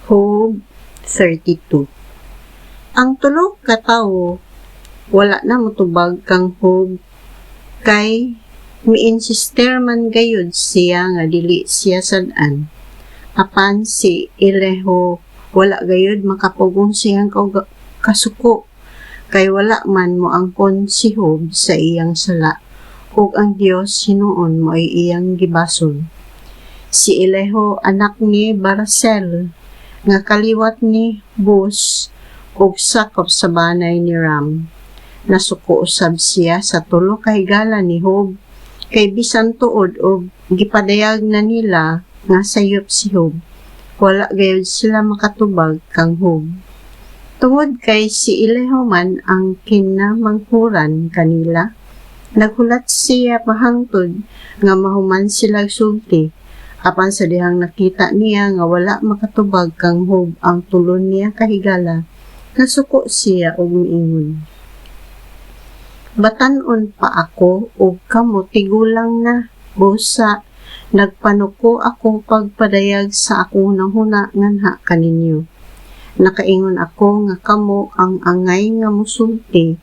Job 32. Ang tulo ka tawo wala na motubag kang Job, kay miinsister man gayud siya nga dili siya sad-an. Apan si Elihu wala gayud makapugong siyang kasuko, kay wala man mo angkon si Job sa iyang sala, ug ang Dios hinuon mo ay iyang gibason. Si Elihu anak ni Barasel, nga kaliwat ni Bus, ug sakop sa banay ni Ram. Nasuko usab siya sa tulo ka higala ni Job, kay bisan tuod og gipadayag na nila nga sayop si Job, wala gayud sila makatubag kang Job. Tungod kay si Elihu man ang kinamanghuran kanila, naghulat siya mahangtod nga mahuman sila sulti. Apan sa dihang nakita niya nga wala makatubag kang Job ang tulon niya kahigala, nasuko siya og miingon, "Batan-on pa ako ug kamo tigulang na, busa nagpanuko akong pagpadayag sa akong nahuna nganha kaninyo. Nakaingon ako nga kamo ang angay nga musulti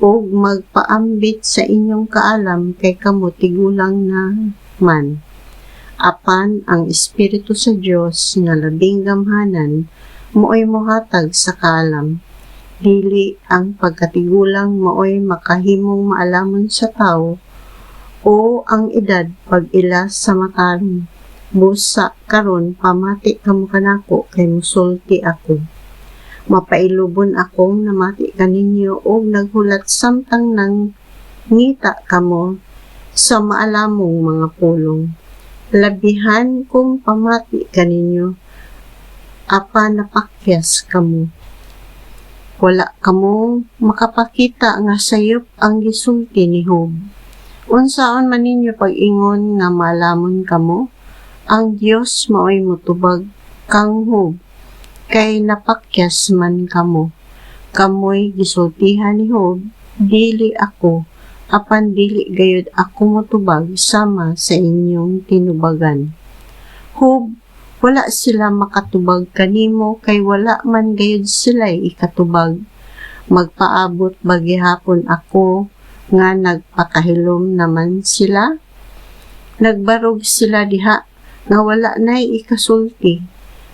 ug magpaambit sa inyong kaalam kay kamo tigulang na man. Apan ang Espiritu sa Dios nga labing gamhanan mooy mohatag sa kaalam. Dili ang pagkatigulang mooy makahimong maalamon sa tao o ang edad pag-ila sa matalim. Busa karon pamati kamo kanako kay musulti ako. Mapailubon akong namati kaninyo og naghulat samtang nang ngita kamo sa maalamong mga pulong. Labihan kong pamati kaninyo, apa napakyas kamo. Wala kamo makapakita nga sayop ang gisulti ni Job. Unsaon man ninyo pag-ingon nga malamon kamo, ang Dios maoy motubag kang Job, kay napakyas man kamo. Kamoy gisultihan ni Job, dili ako, apan dili gayud ako motubag sama sa inyong tinubagan. Job, wala sila makatubag kanimo, kay wala man gayud sila'y ikatubag. Magpaabot bagihapon ako nga nagpakahilom naman sila. Nagbarog sila diha nga wala na'y ikasulti.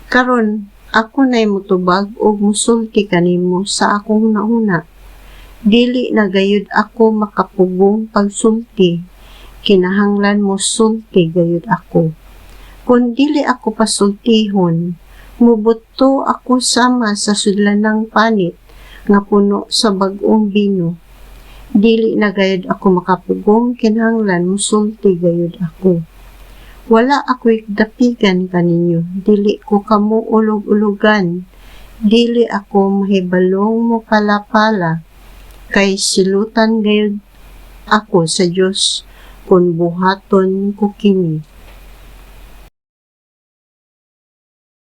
Karon ako na'y mutubag og musulti kanimo sa akong nauna. Dili na gayud ako makapugong pagsulti, kinahanglan mo sulti gayud ako. Kung dili ako pasultihon, mubuto ako sama sa sudlanang panit nga puno sa bag-ong bino. Dili na gayud ako makapugong, kinahanglan mo sulti gayud ako. Wala ako'y dapigan kaninyo, dili ko kamo ulog-ulogan, dili ako mahibalong mo pala-pala, kay silutan gayud ako sa Dios kung buhaton ko kini.